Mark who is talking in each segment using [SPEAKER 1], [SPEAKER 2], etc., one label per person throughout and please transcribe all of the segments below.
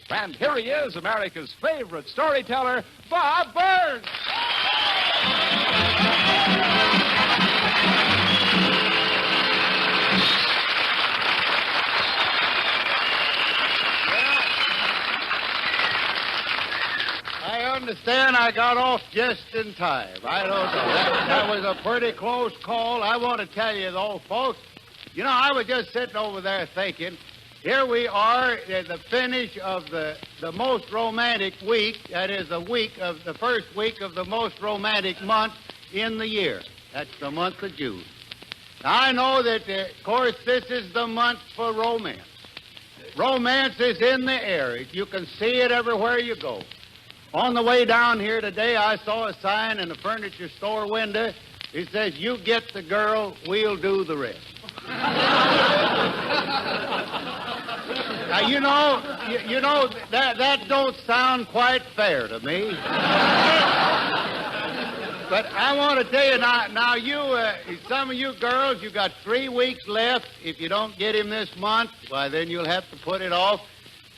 [SPEAKER 1] And here he is, America's favorite storyteller, Bob Burns.
[SPEAKER 2] I understand I got off just in time. I don't know. That was a pretty close call. I want to tell you, though, folks, you know, I was just sitting over there thinking, here we are at the finish of the most romantic week. That is the first week of the most romantic month in the year. That's the month of June. Now, I know that, of course, this is the month for romance. Romance is in the air. You can see it everywhere you go. On the way down here today, I saw a sign in the furniture store window. It says, "You get the girl, we'll do the rest." Now, you know that don't sound quite fair to me. But I want to tell you now you, some of you girls, you got 3 weeks left. If you don't get him this month, why, then you'll have to put it off.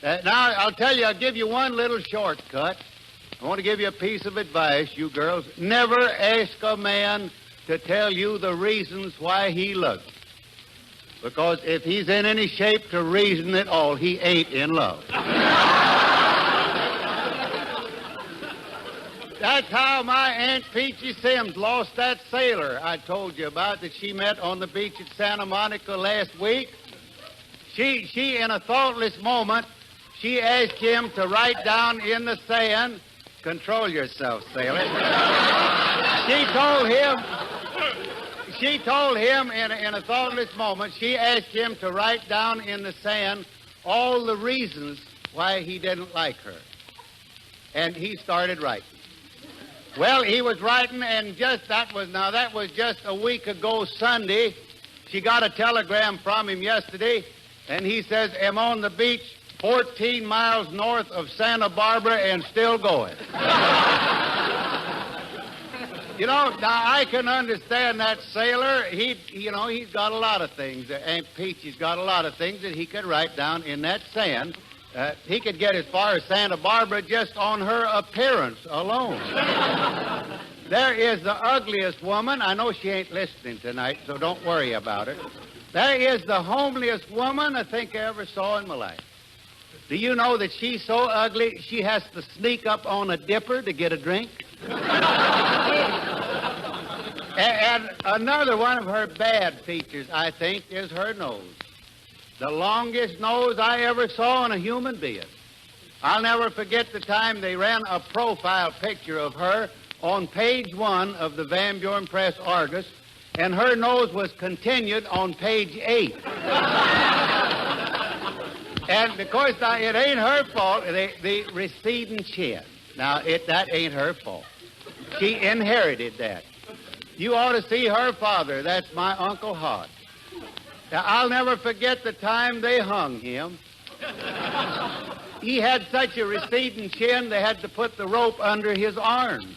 [SPEAKER 2] Now, I'll tell you, I'll give you one little shortcut. I want to give you a piece of advice, you girls. Never ask a man to tell you the reasons why he loves you. Because if he's in any shape to reason at all, he ain't in love. That's how my Aunt Peachy Sims lost that sailor I told you about that she met on the beach at Santa Monica last week. She in a thoughtless moment, she asked him to write down in the sand, "Control yourself, sailor." She told him in a thoughtless moment, she asked him to write down in the sand all the reasons why he didn't like her. And he started writing. Well, he was writing, and that was just a week ago Sunday. She got a telegram from him yesterday, and he says, "I'm on the beach 14 miles north of Santa Barbara and still going." You know, now I can understand that sailor. He's got a lot of things. Aunt Peachy's got a lot of things that he could write down in that sand. He could get as far as Santa Barbara just on her appearance alone. There is the ugliest woman. I know she ain't listening tonight, so don't worry about it. There is the homeliest woman I think I ever saw in my life. Do you know that she's so ugly she has to sneak up on a dipper to get a drink? And another one of her bad features, I think, is her nose. The longest nose I ever saw in a human being. I'll never forget the time they ran a profile picture of her on page 1 of the Van Buren Press Argus, and her nose was continued on page 8. And, of course, it ain't her fault, the receding chin. Now, that ain't her fault. She inherited that. You ought to see her father. That's my Uncle Hod. Now, I'll never forget the time they hung him. He had such a receding chin, they had to put the rope under his arms.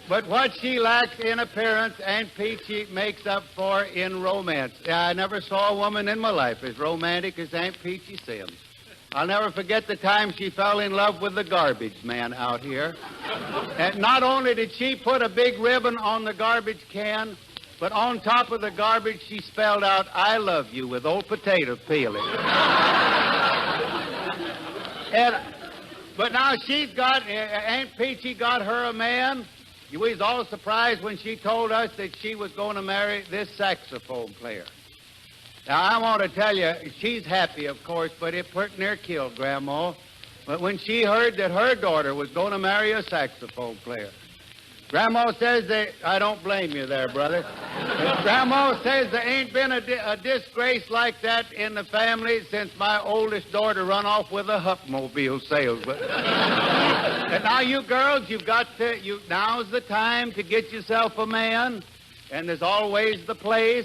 [SPEAKER 2] But what she lacks in appearance, Aunt Peachy makes up for in romance. I never saw a woman in my life as romantic as Aunt Peachy Sims. I'll never forget the time she fell in love with the garbage man out here. And not only did she put a big ribbon on the garbage can, but on top of the garbage she spelled out, "I love you," with old potato peeling. But now Aunt Peachy got her a man. We was all surprised when she told us that she was going to marry this saxophone player. Now, I want to tell you, she's happy, of course, but it pretty near killed Grandma. But when she heard that her daughter was going to marry a saxophone player, Grandma says that, I don't blame you there, brother. Grandma says there ain't been a disgrace like that in the family since my oldest daughter run off with a Huckmobile salesman. And now, you girls, now's the time to get yourself a man, and there's always the place.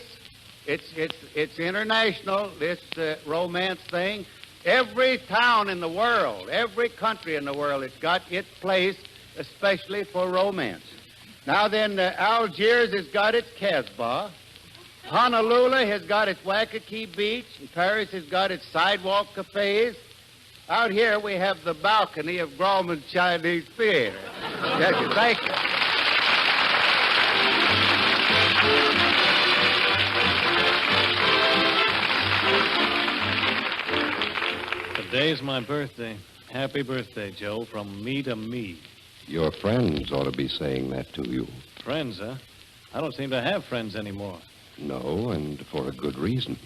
[SPEAKER 2] It's international, this romance thing. Every town in the world, every country in the world, it's got its place, especially for romance. Now then, Algiers has got its Casbah. Honolulu has got its Waikiki Beach, and Paris has got its sidewalk cafes. Out here, we have the balcony of Grauman's Chinese Theater. Yes, thank you.
[SPEAKER 3] Today's my birthday. Happy birthday, Joe, from me to me.
[SPEAKER 4] Your friends ought to be saying that to you.
[SPEAKER 3] Friends, huh? I don't seem to have friends anymore.
[SPEAKER 4] No, and for a good reason.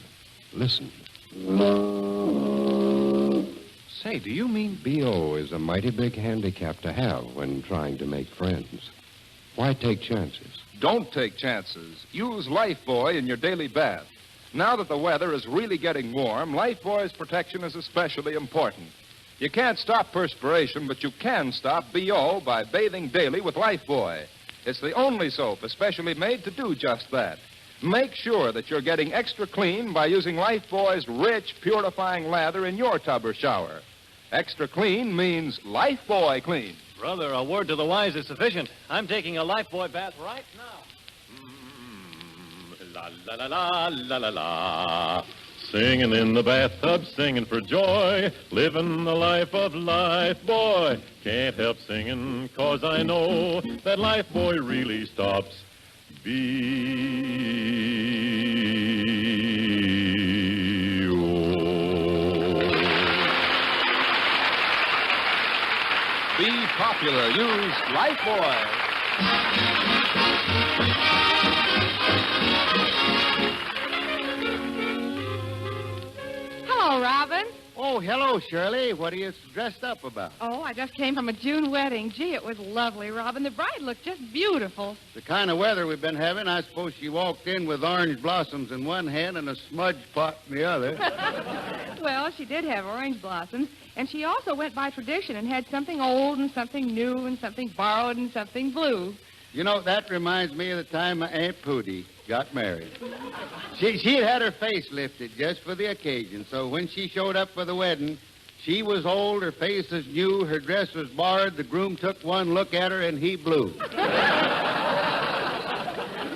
[SPEAKER 4] Listen.
[SPEAKER 3] Say, do you mean...
[SPEAKER 4] B.O. is a mighty big handicap to have when trying to make friends. Why take chances?
[SPEAKER 1] Don't take chances. Use Lifebuoy in your daily bath. Now that the weather is really getting warm, Lifebuoy's protection is especially important. You can't stop perspiration, but you can stop BO by bathing daily with Lifebuoy. It's the only soap especially made to do just that. Make sure that you're getting extra clean by using Lifebuoy's rich, purifying lather in your tub or shower. Extra clean means Lifebuoy clean.
[SPEAKER 3] Brother, a word to the wise is sufficient. I'm taking a Lifebuoy bath right now.
[SPEAKER 5] La la la la la la la. Singing in the bathtub, singing for joy, living the life of Lifebuoy. Can't help singing, 'cause I know that Lifebuoy really stops B.O.
[SPEAKER 1] Be popular. Use Lifebuoy.
[SPEAKER 6] Hello, Robin.
[SPEAKER 2] Oh, hello, Shirley. What are you dressed up about?
[SPEAKER 6] Oh, I just came from a June wedding. Gee, it was lovely, Robin. The bride looked just beautiful.
[SPEAKER 2] The kind of weather we've been having, I suppose she walked in with orange blossoms in one hand and a smudge pot in the other.
[SPEAKER 6] Well, she did have orange blossoms, and she also went by tradition and had something old and something new and something borrowed and something blue.
[SPEAKER 2] You know, that reminds me of the time my Aunt Pooty got married. She'd had her face lifted just for the occasion, so when she showed up for the wedding, she was old, her face was new, her dress was borrowed, the groom took one look at her, and he blew.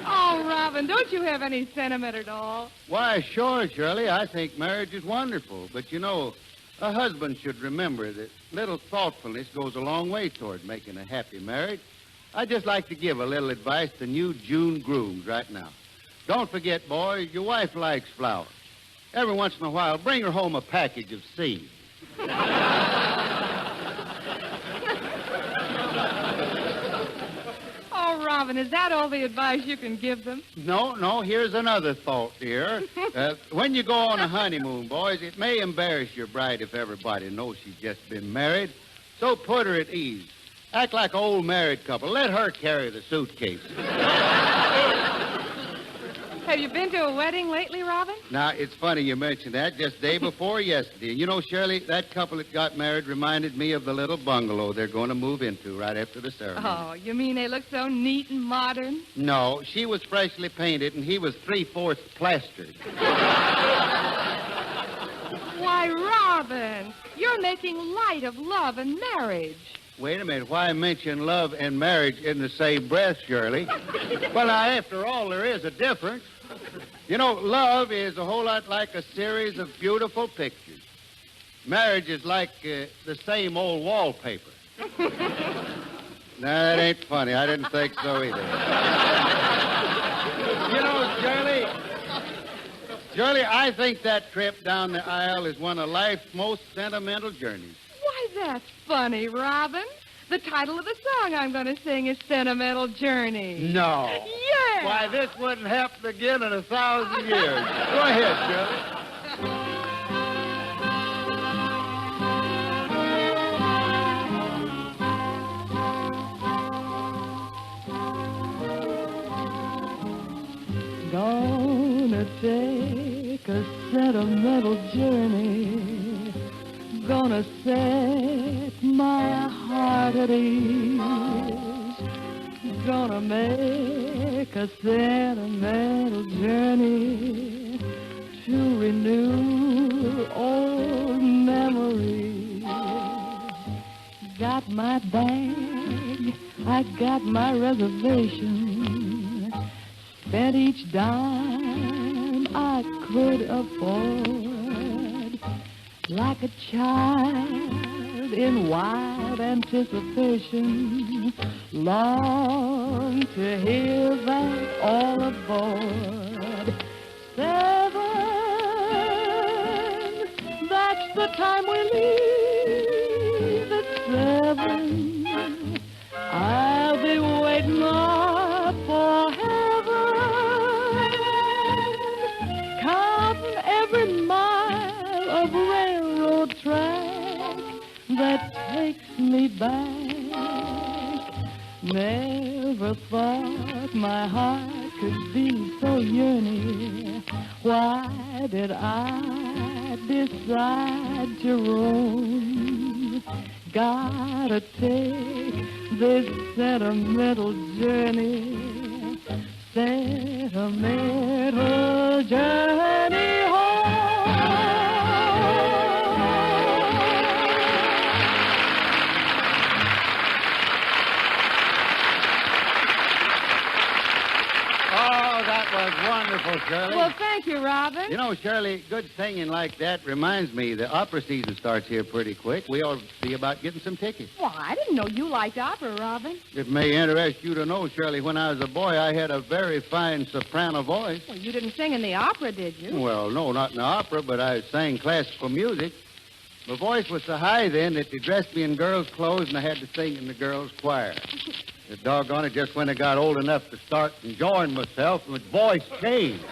[SPEAKER 6] Oh, Robin, don't you have any sentiment at all?
[SPEAKER 2] Why, sure, Shirley, I think marriage is wonderful, but you know, a husband should remember that little thoughtfulness goes a long way toward making a happy marriage. I'd just like to give a little advice to new June grooms right now. Don't forget, boys, your wife likes flowers. Every once in a while, bring her home a package of seeds.
[SPEAKER 6] Oh, Robin, is that all the advice you can give them?
[SPEAKER 2] No, here's another thought, dear. When you go on a honeymoon, boys, it may embarrass your bride if everybody knows she's just been married. So put her at ease. Act like an old married couple. Let her carry the suitcase.
[SPEAKER 6] Have you been to a wedding lately, Robin?
[SPEAKER 2] Now, it's funny you mentioned that. Just day before yesterday. You know, Shirley, that couple that got married reminded me of the little bungalow they're going to move into right after the ceremony.
[SPEAKER 6] Oh, you mean they look so neat and modern?
[SPEAKER 2] No, she was freshly painted, and he was 3/4 plastered.
[SPEAKER 6] Why, Robin, you're making light of love and marriage.
[SPEAKER 2] Wait a minute. Why mention love and marriage in the same breath, Shirley? Well, now, after all, there is a difference. You know, love is a whole lot like a series of beautiful pictures. Marriage is like the same old wallpaper. Nah, that ain't funny. I didn't think so either. You know, Shirley, I think that trip down the aisle is one of life's most sentimental journeys.
[SPEAKER 6] Why, that's funny, Robin. The title of the song I'm going to sing is Sentimental Journey.
[SPEAKER 2] No.
[SPEAKER 6] Yeah.
[SPEAKER 2] Why, this wouldn't happen again in 1,000 years. Go ahead, Shirley.
[SPEAKER 6] Gonna take a sentimental journey. Gonna set my heart at ease. Gonna make a sentimental journey to renew old memories. Got my bag, I got my reservation. Spent each dime
[SPEAKER 7] could afford. Like a child in wild anticipation, long to hear that all aboard. 7, that's the time we leave at 7. I'll be waiting up for heaven, counting every mile of railroad track that takes me back. Never thought my heart could be so yearning. Why did I decide to roam? Gotta take this sentimental journey, sentimental journey home.
[SPEAKER 2] Oh, that was wonderful, Shirley.
[SPEAKER 6] Well, thank you, Robin.
[SPEAKER 2] You know, Shirley, good singing like that reminds me the opera season starts here pretty quick. We ought to see about getting some tickets.
[SPEAKER 6] Well, I didn't know you liked opera, Robin.
[SPEAKER 2] It may interest you to know, Shirley, when I was a boy, I had a very fine soprano voice.
[SPEAKER 6] Well, you didn't sing in the opera, did you?
[SPEAKER 2] Well, no, not in the opera, but I sang classical music. My voice was so high then that they dressed me in girls' clothes and I had to sing in the girls' choir. The doggone it, just when I got old enough to start enjoying myself, my voice changed.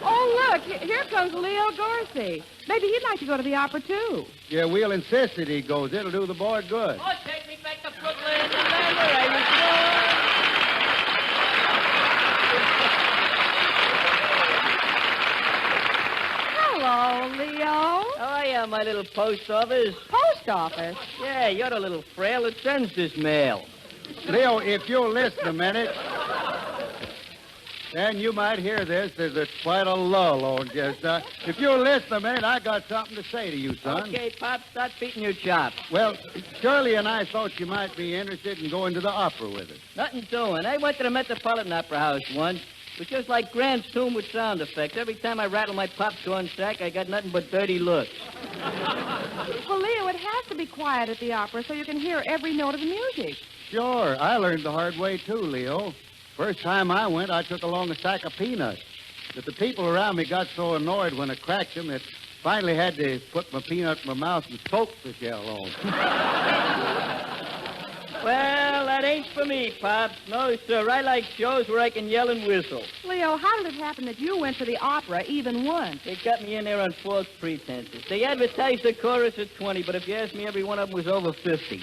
[SPEAKER 6] Oh, look, here comes Leo Dorsey. Maybe he'd like to go to the opera, too.
[SPEAKER 2] Yeah, we'll insist that he goes. It'll do the boy good.
[SPEAKER 8] Oh, take me back to Brooklyn. Remember, I was
[SPEAKER 6] Hello, Leo.
[SPEAKER 8] How are you, my little post office?
[SPEAKER 6] Post office?
[SPEAKER 8] Yeah, you're the little frail that sends this mail.
[SPEAKER 2] Leo, if you'll listen a minute, then you might hear this. There's quite a lull on just now. If you'll listen a minute, I got something to say to you, son.
[SPEAKER 8] Okay, Pop, start beating your chops.
[SPEAKER 2] Well, Shirley and I thought you might be interested in going to the opera with us.
[SPEAKER 8] Nothing doing. I went to the Metropolitan Opera House once. It was just like Grant's tomb with sound effects. Every time I rattle my popcorn sack, I got nothing but dirty looks.
[SPEAKER 6] Well, Leo, it has to be quiet at the opera so you can hear every note of the music.
[SPEAKER 2] Sure, I learned the hard way too, Leo. First time I went, I took along a sack of peanuts. But the people around me got so annoyed when I cracked them that finally had to put my peanut in my mouth and soak the shell on.
[SPEAKER 8] Well, that ain't for me, Pops. No, sir. I like shows where I can yell and whistle.
[SPEAKER 6] Leo, how did it happen that you went to the opera even once?
[SPEAKER 8] They got me in there on false pretenses. They advertised the chorus at 20, but if you ask me, every one of them was over 50.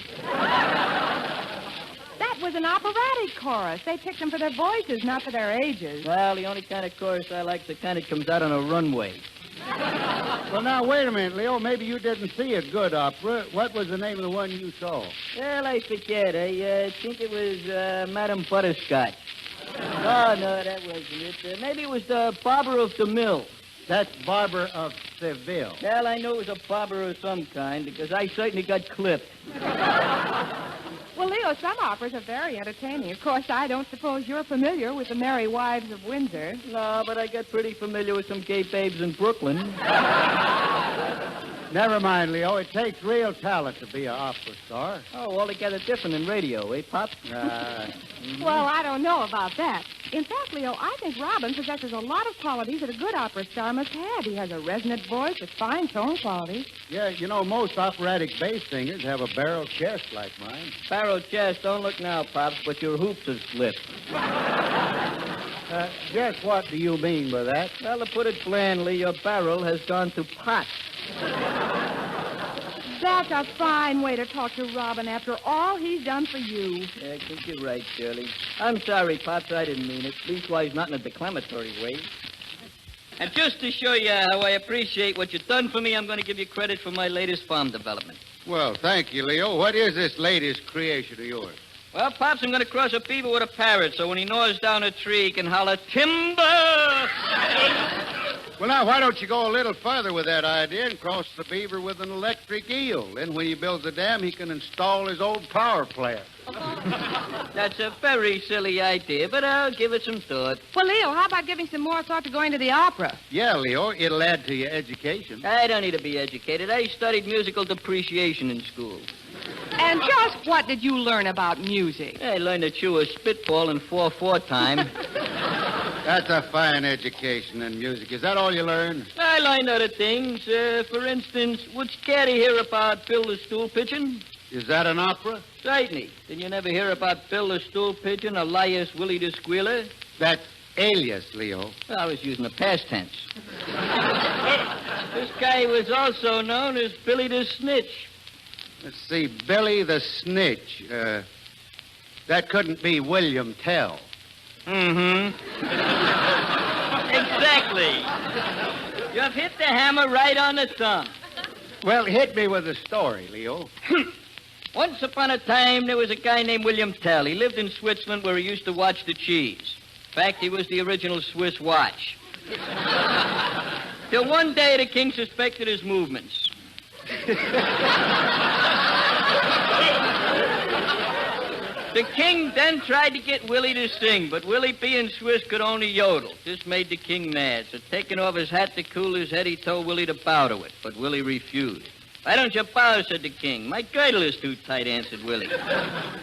[SPEAKER 6] That was an operatic chorus. They picked them for their voices, not for their ages.
[SPEAKER 8] Well, the only kind of chorus I like is the kind that comes out on a runway.
[SPEAKER 2] Well, now, wait a minute, Leo. Maybe you didn't see a good opera. What was the name of the one you saw?
[SPEAKER 8] Well, I forget. I think it was Madame Butterscotch. No, that wasn't it. Maybe it was the Barber of the Mill.
[SPEAKER 2] That's Barber of Seville.
[SPEAKER 8] Well, I knew it was a barber of some kind because I certainly got clipped.
[SPEAKER 6] Well, Leo, some operas are very entertaining. Of course, I don't suppose you're familiar with the Merry Wives of Windsor.
[SPEAKER 8] No, but I got pretty familiar with some gay babes in Brooklyn.
[SPEAKER 2] Never mind, Leo. It takes real talent to be an opera star.
[SPEAKER 8] Oh, altogether different than radio, eh, Pop?
[SPEAKER 6] Well, I don't know about that. In fact, Leo, I think Robin possesses a lot of qualities that a good opera star must have. He has a resonant voice with fine tone quality.
[SPEAKER 2] Yeah, you know, most operatic bass singers have a barrel chest like mine.
[SPEAKER 8] Barrel chest, don't look now, Pops, but your hoops have slipped.
[SPEAKER 2] Just what do you mean by that?
[SPEAKER 8] Well, to put it blandly, your barrel has gone to pot.
[SPEAKER 6] That's a fine way to talk to Robin after all he's done for you.
[SPEAKER 8] Yeah, I think you're right, Shirley. I'm sorry, Pops, I didn't mean it. Leastwise, not in a declamatory way. And just to show you how I appreciate what you've done for me, I'm going to give you credit for my latest farm development.
[SPEAKER 2] Well, thank you, Leo. What is this latest creation of yours?
[SPEAKER 8] Well, Pops, I'm going to cross a beaver with a parrot, so when he gnaws down a tree, he can holler, timber!
[SPEAKER 2] Well, now, why don't you go a little further with that idea and cross the beaver with an electric eel? Then when he builds the dam, he can install his old power plant.
[SPEAKER 8] That's a very silly idea, but I'll give it some thought.
[SPEAKER 6] Well, Leo, how about giving some more thought to going to the opera?
[SPEAKER 2] Yeah, Leo, it'll add to your education.
[SPEAKER 8] I don't need to be educated. I studied musical depreciation in school.
[SPEAKER 6] And just what did you learn about music?
[SPEAKER 8] I learned to chew a spitball in 4/4 time.
[SPEAKER 2] That's a fine education in music. Is that all you learned?
[SPEAKER 8] I learned other things. For instance, would Scatty hear about Bill the Stool Pigeon?
[SPEAKER 2] Is that an opera?
[SPEAKER 8] Certainly. Did you never hear about Bill the Stool Pigeon, alias Willie the Squealer?
[SPEAKER 2] That's alias, Leo.
[SPEAKER 8] Well, I was using the past tense. This guy was also known as Billy the Snitch.
[SPEAKER 2] Let's see, Billy the Snitch. That couldn't be William Tell.
[SPEAKER 8] Mm-hmm. Exactly. You've hit the hammer right on the thumb.
[SPEAKER 2] Well, hit me with a story, Leo.
[SPEAKER 8] Once upon a time, there was a guy named William Tell. He lived in Switzerland where he used to watch the cheese. In fact, he was the original Swiss watch. Till one day, the king suspected his movements. The king then tried to get Willie to sing, but Willie, being Swiss, could only yodel. This made the king mad, so taking off his hat to cool his head, he told Willie to bow to it, but Willie refused. "Why don't you bow?" said the king. "My girdle is too tight," answered Willie.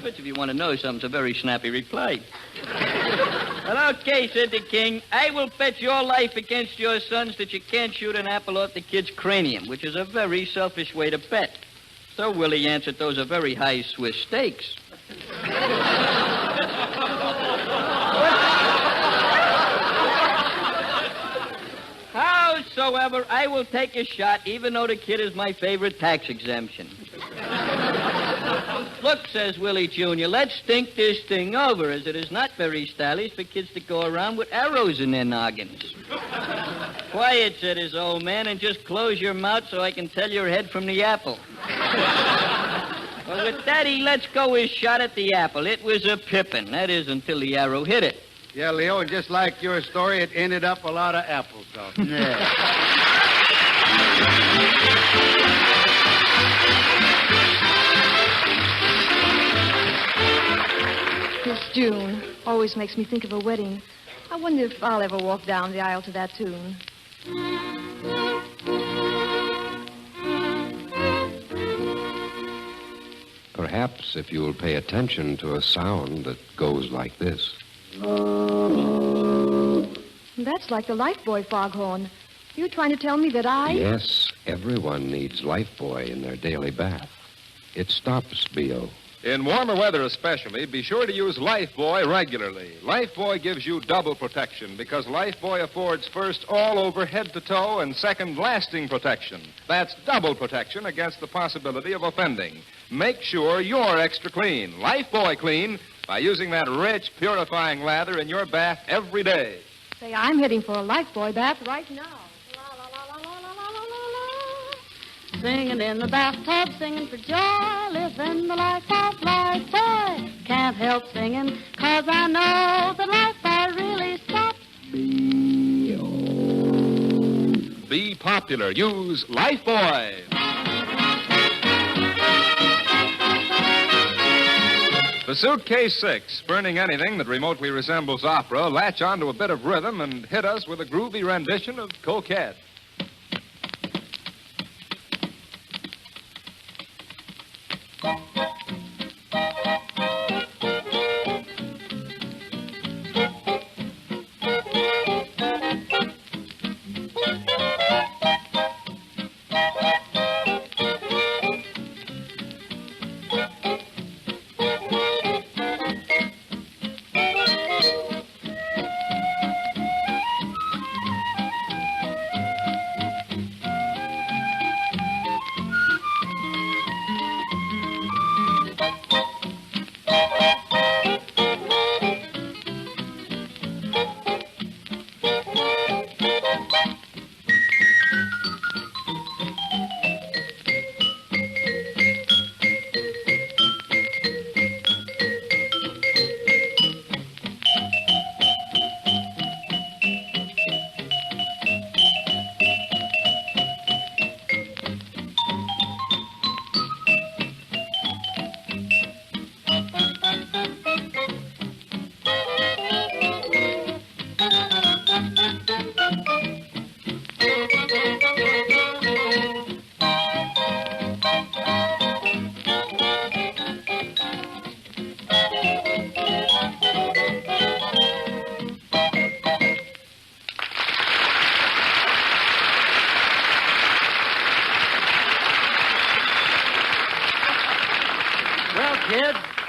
[SPEAKER 8] Which, if you want to know something, is a very snappy reply. "Well, okay," said the king. "I will bet your life against your son's that you can't shoot an apple off the kid's cranium, which is a very selfish way to bet." So Willie answered, "Those are very high Swiss stakes." Howsoever, I will take a shot, even though the kid is my favorite tax exemption. "Look," says Willie Jr., "let's think this thing over, as it is not very stylish for kids to go around with arrows in their noggins." "Quiet," said his old man, "and just close your mouth so I can tell your head from the apple." Well, with that, he lets go his shot at the apple. It was a pippin'. That is, until the arrow hit it.
[SPEAKER 2] Yeah, Leo, and just like your story, it ended up a lot of applesauce. Yeah.
[SPEAKER 6] Miss June always makes me think of a wedding. I wonder if I'll ever walk down the aisle to that tune.
[SPEAKER 4] Perhaps if you'll pay attention to a sound that goes like this.
[SPEAKER 6] That's like the Lifebuoy foghorn. You trying to tell me that I...
[SPEAKER 4] Yes, everyone needs Lifebuoy in their daily bath. It stops BO.
[SPEAKER 1] In warmer weather especially, be sure to use Lifebuoy regularly. Lifebuoy gives you double protection because Lifebuoy affords first all over head to toe and second lasting protection. That's double protection against the possibility of offending. Make sure you're extra clean. Lifebuoy clean by using that rich, purifying lather in your bath every day.
[SPEAKER 6] Say, I'm heading for a Lifebuoy bath right now.
[SPEAKER 7] Singing in the bathtub, singing for joy, living the life of Lifebuoy. Can't help singing, 'cause I know that Lifebuoy really stops.
[SPEAKER 1] Be popular. Use Lifebuoy. The Suitcase Six, spurning anything that remotely resembles opera, latch onto a bit of rhythm and hit us with a groovy rendition of Coquette.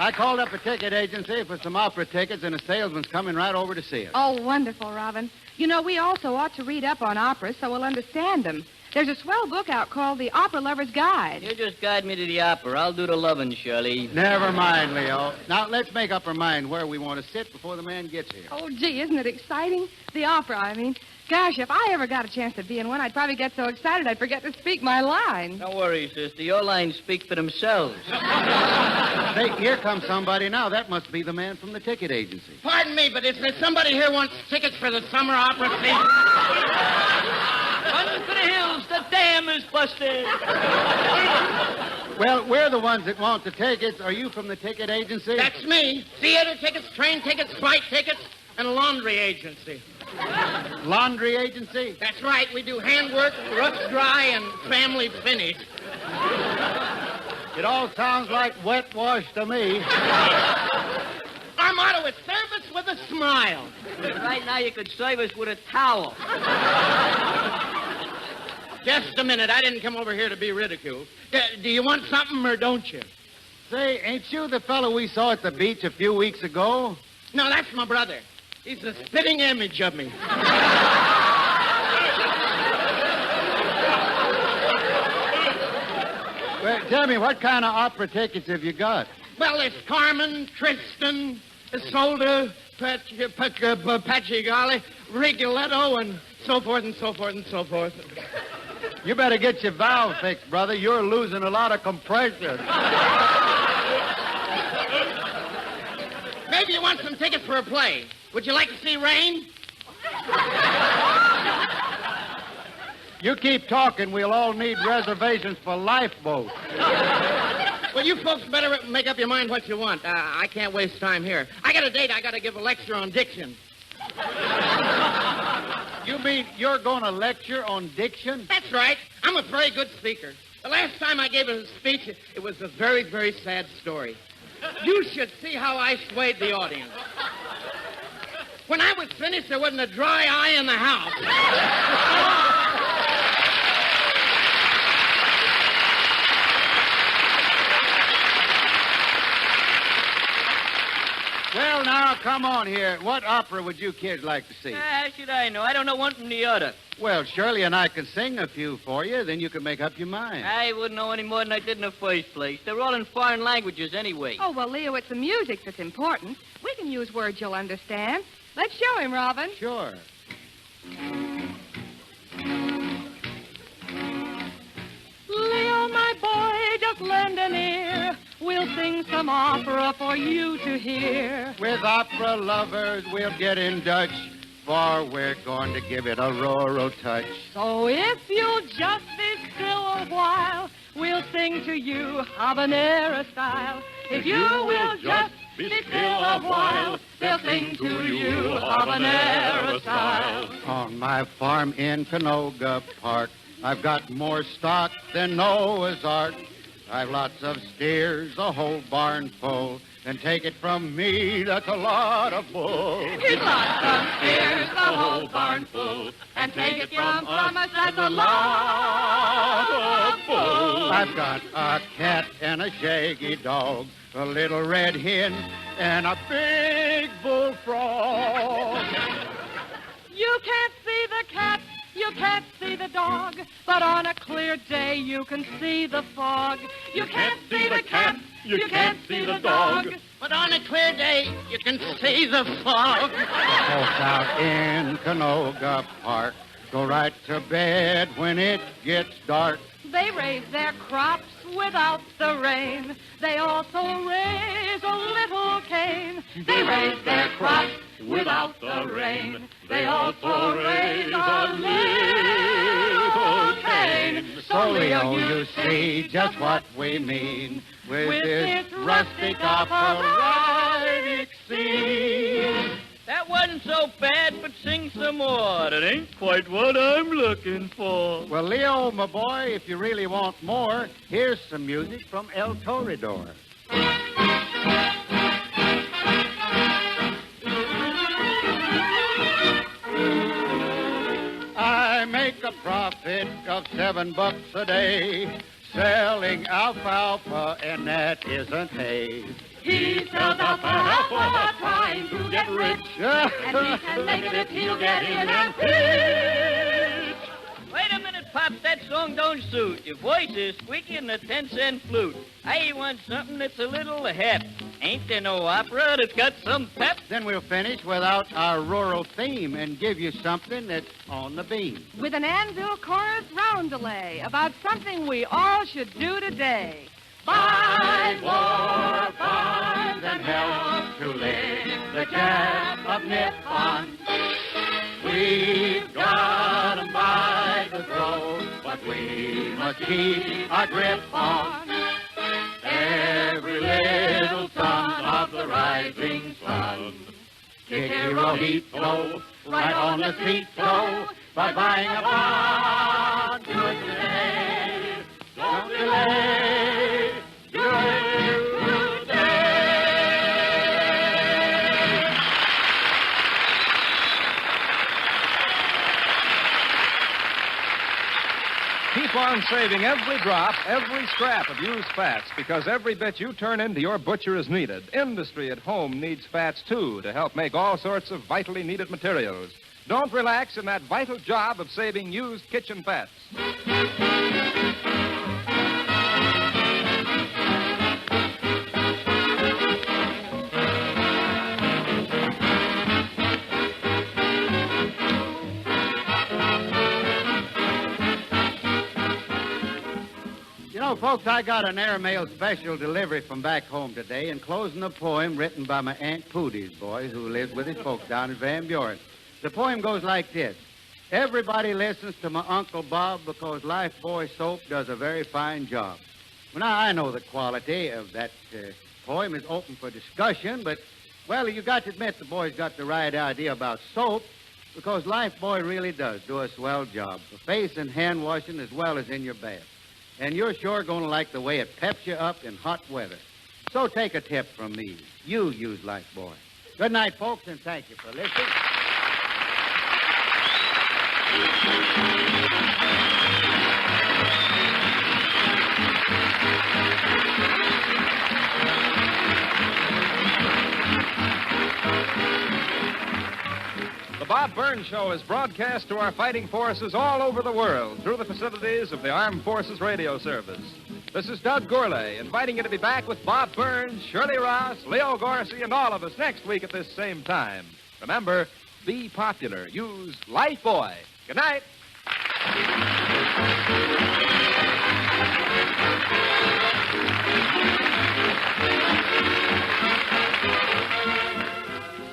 [SPEAKER 2] I called up a ticket agency for some opera tickets, and a salesman's coming right over to see us.
[SPEAKER 6] Oh, wonderful, Robin. You know, we also ought to read up on operas so we'll understand them. There's a swell book out called The Opera Lover's Guide.
[SPEAKER 8] You just guide me to the opera. I'll do the loving, Shirley.
[SPEAKER 2] Never mind, Leo. Now, let's make up our mind where we want to sit before the man gets here.
[SPEAKER 6] Oh, gee, isn't it exciting? The opera, I mean. Gosh, if I ever got a chance to be in one, I'd probably get so excited I'd forget to speak my line.
[SPEAKER 8] Don't worry, sister. Your lines speak for themselves.
[SPEAKER 2] Hey, here comes somebody now. That must be the man from the ticket agency.
[SPEAKER 9] Pardon me, but is there somebody here wants tickets for the summer opera season?
[SPEAKER 8] Run for the hills. The dam is busted.
[SPEAKER 2] Well, we're the ones that want the tickets. Are you from the ticket agency?
[SPEAKER 9] That's me. Theater tickets, train tickets, flight tickets, and a laundry agency.
[SPEAKER 2] Laundry agency?
[SPEAKER 9] That's right. We do handwork, rough, dry, and family finish.
[SPEAKER 2] It all sounds like wet wash to me.
[SPEAKER 9] Our motto is service with a smile.
[SPEAKER 8] Right now you could serve us with a towel.
[SPEAKER 9] Just a minute. I didn't come over here to be ridiculed. Do you want something or don't you?
[SPEAKER 2] Say, ain't you the fellow we saw at the beach a few weeks ago?
[SPEAKER 9] No, that's my brother. He's a spitting image of me.
[SPEAKER 2] Well, tell me, what kind of opera tickets have you got?
[SPEAKER 9] Well, there's Carmen, Tristan, Isolde, Pachigali, Rigoletto, and so forth and so forth and so forth.
[SPEAKER 2] You better get your valve fixed, brother. You're losing a lot of compression.
[SPEAKER 9] Maybe you want some tickets for a play. Would you like to see Rain?
[SPEAKER 2] You keep talking, we'll all need reservations for lifeboats.
[SPEAKER 9] Well, you folks better make up your mind what you want. I can't waste time here. I got a date. I got to give a lecture on diction.
[SPEAKER 2] You mean you're going to lecture on diction?
[SPEAKER 9] That's right. I'm a very good speaker. The last time I gave a speech, it was a very, very sad story. You should see how I swayed the audience. When I was finished, there wasn't a dry eye in the house.
[SPEAKER 2] Well, now, come on here. What opera would you kids like to see?
[SPEAKER 8] How should I know? I don't know one from the other.
[SPEAKER 2] Well, Shirley and I can sing a few for you, then you can make up your mind.
[SPEAKER 8] I wouldn't know any more than I did in the first place. They're all in foreign languages anyway.
[SPEAKER 6] Oh, well, Leo, it's the music that's important. We can use words you'll understand. Let's show him, Robin.
[SPEAKER 2] Sure.
[SPEAKER 6] Leo, my boy, just lend an ear. We'll sing some opera for you to hear.
[SPEAKER 2] With opera lovers, we'll get in Dutch, for we're going to give it a rural touch.
[SPEAKER 6] So if you'll just be still a while, we'll sing to you habanera style. If you will just be still a while, they'll sing to you habanera style.
[SPEAKER 2] On my farm in Canoga Park, I've got more stock than Noah's Ark. I've lots of steers, a whole barn full, and take it from me, that's a lot of bull.
[SPEAKER 6] He's lots of steers, a whole barn full, and take it from us, that's a lot of bull.
[SPEAKER 2] I've got a cat and a shaggy dog, a little red hen, and a big bullfrog.
[SPEAKER 6] You can't see the cat, you can't see the dog, but on a clear day you can see the fog. You can't see the cat, you can't see the dog,
[SPEAKER 9] but on a clear day you can see the fog.
[SPEAKER 2] The folks out in Canoga Park go right to bed when it gets dark.
[SPEAKER 6] They raise their crops without the rain. They also raise a little cane. They raise their crops without the rain. They also raise a little cane.
[SPEAKER 2] So, Leo, you see just what we mean with this rustic operatic scene.
[SPEAKER 8] That wasn't so bad, but sing some more. It ain't quite what I'm looking for.
[SPEAKER 2] Well, Leo, my boy, if you really want more, here's some music from El Toreador. I make a profit of $7 a day selling alfalfa, and that isn't hay.
[SPEAKER 6] He sells alfalfa trying to get rich. And he can make it if he'll get in and pitch.
[SPEAKER 8] Wait a minute, Pop. That song don't suit. Your voice is squeaky and a 10-cent flute. I want something that's a little hep. Ain't there no opera that's got some pep?
[SPEAKER 2] Then we'll finish without our rural theme and give you something that's on the beam.
[SPEAKER 6] With an anvil chorus roundelay about something we all should do today.
[SPEAKER 2] Fight for farms and help to live the cat of Nippon. We've got 'em by the throat, but we must keep our grip on every little son of the rising sun. Kick your heat flow right on the street flow by buying a bond. Do it today. Don't delay. Do it today.
[SPEAKER 1] Keep on saving every drop, every scrap of used fats, because every bit you turn into your butcher is needed. Industry at home needs fats, too, to help make all sorts of vitally needed materials. Don't relax in that vital job of saving used kitchen fats.
[SPEAKER 2] You know, folks, I got an airmail special delivery from back home today, enclosing a poem written by my Aunt Pootie's boy, who lives with his folks down in Van Buren. The poem goes like this. Everybody listens to my Uncle Bob because Lifebuoy soap does a very fine job. Well, now, I know the quality of that poem is open for discussion, but, well, you got to admit the boy's got the right idea about soap, because Lifebuoy really does do a swell job for face and hand washing as well as in your bath. And you're sure going to like the way it peps you up in hot weather. So take a tip from me. You use Lifebuoy. Good night, folks, and thank you for listening.
[SPEAKER 1] The Bob Burns Show is broadcast to our fighting forces all over the world through the facilities of the Armed Forces Radio Service. This is Doug Gourlay, inviting you to be back with Bob Burns, Shirley Ross, Leo Gorsey, and all of us next week at this same time. Remember, be popular. Use Lifebuoy. Good night.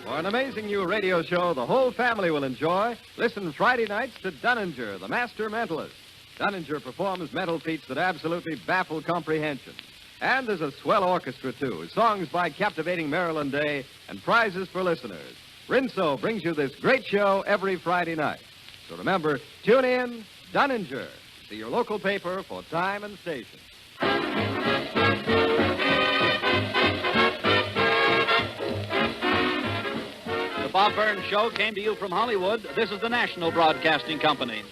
[SPEAKER 10] For an amazing new radio show the whole family will enjoy, listen Friday nights to Dunninger, the master mentalist. Dunninger performs mental feats that absolutely baffle comprehension. And there's a swell orchestra, too, songs by captivating Marilyn Day, and prizes for listeners. Rinso brings you this great show every Friday night. So remember, tune in, Dunninger. See your local paper for time and station.
[SPEAKER 11] The Bob Burns Show came to you from Hollywood. This is the National Broadcasting Company.